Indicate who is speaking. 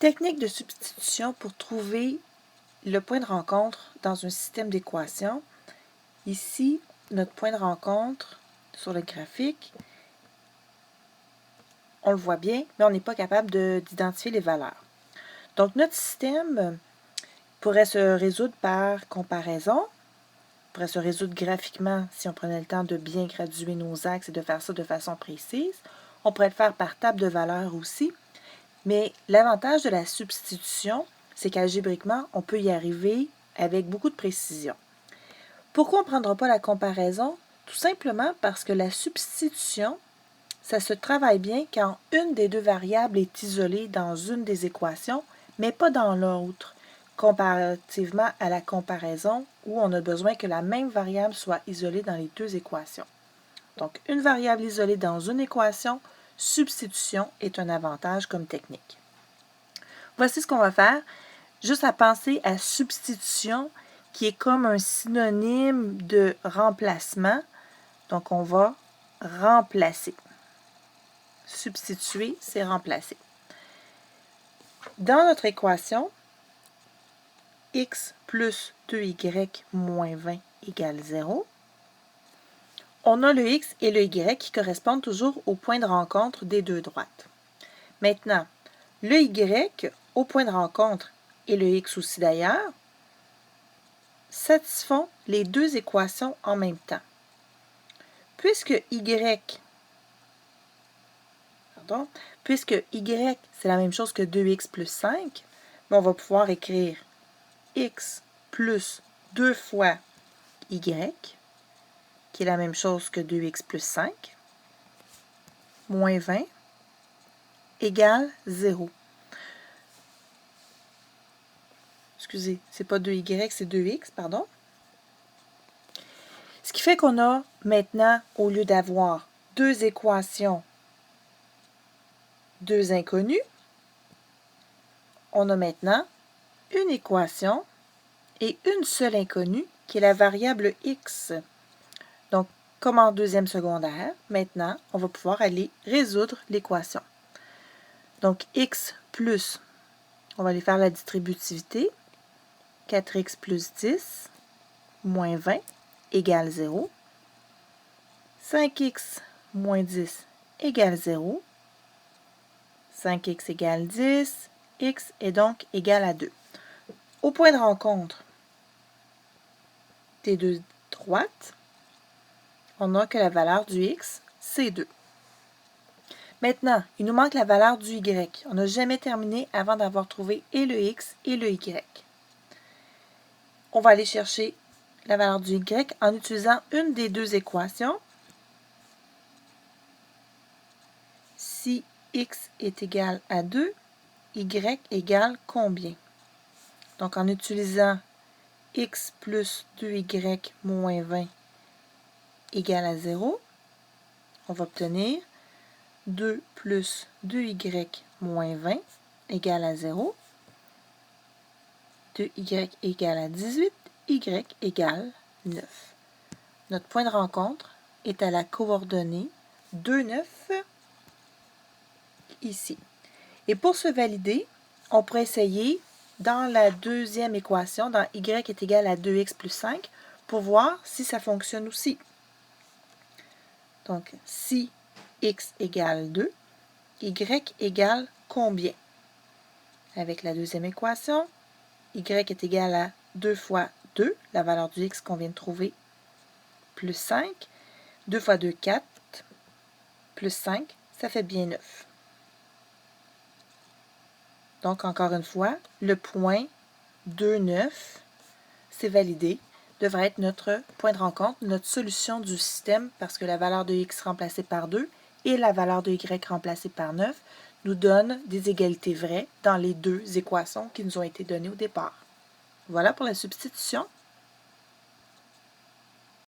Speaker 1: Technique de substitution pour trouver le point de rencontre dans un système d'équations. Ici, notre point de rencontre sur le graphique, on le voit bien, mais on n'est pas capable d'identifier les valeurs. Donc, notre système pourrait se résoudre par comparaison, pourrait se résoudre graphiquement si on prenait le temps de bien graduer nos axes et de faire ça de façon précise. On pourrait le faire par table de valeurs aussi. Mais l'avantage de la substitution, c'est qu'algébriquement, on peut y arriver avec beaucoup de précision. Pourquoi on ne prendra pas la comparaison? Tout simplement parce que la substitution, ça se travaille bien quand une des deux variables est isolée dans une des équations, mais pas dans l'autre, comparativement à la comparaison où on a besoin que la même variable soit isolée dans les deux équations. Donc, une variable isolée dans une équation, substitution est un avantage comme technique. Voici ce qu'on va faire. Juste à penser à substitution, qui est comme un synonyme de remplacement. Donc, on va remplacer. Substituer, c'est remplacer. Dans notre équation, x plus 2y moins 20 égale 0. On a le x et le y qui correspondent toujours au point de rencontre des deux droites. Maintenant, le y au point de rencontre et le x aussi d'ailleurs satisfont les deux équations en même temps. Puisque y c'est la même chose que 2x plus 5, on va pouvoir écrire x plus 2 fois y, qui est la même chose que 2x plus 5, moins 20, égale 0. Excusez, c'est pas 2y, c'est 2x, pardon. Ce qui fait qu'on a maintenant, au lieu d'avoir deux équations, deux inconnus, on a maintenant une équation et une seule inconnue, qui est la variable x. Donc, comme en deuxième secondaire, maintenant, on va pouvoir aller résoudre l'équation. Donc, x plus, on va aller faire la distributivité, 4x plus 10 moins 20 égale 0. 5x moins 10 égale 0. 5x égale 10, x est donc égal à 2. Au point de rencontre des deux droites, on a que la valeur du x, c'est 2. Maintenant, il nous manque la valeur du y. On n'a jamais terminé avant d'avoir trouvé et le x et le y. On va aller chercher la valeur du y en utilisant une des deux équations. Si x est égal à 2, y égale combien? Donc, en utilisant x plus 2y moins 20 égale à 0, on va obtenir 2 plus 2y moins 20 égale à 0. 2y égale à 18, y égale 9. Notre point de rencontre est à la coordonnée 2, 9, ici. Et pour se valider, on pourrait essayer dans la deuxième équation, dans y est égal à 2x plus 5, pour voir si ça fonctionne aussi. Donc, si x égale 2, y égale combien? Avec la deuxième équation, y est égal à 2 fois 2, la valeur du x qu'on vient de trouver, plus 5. 2 fois 2, 4, plus 5, ça fait bien 9. Donc, encore une fois, le point 2, 9, c'est validé, devrait être notre point de rencontre, notre solution du système, parce que la valeur de x remplacée par 2 et la valeur de y remplacée par 9 nous donnent des égalités vraies dans les deux équations qui nous ont été données au départ. Voilà pour la substitution.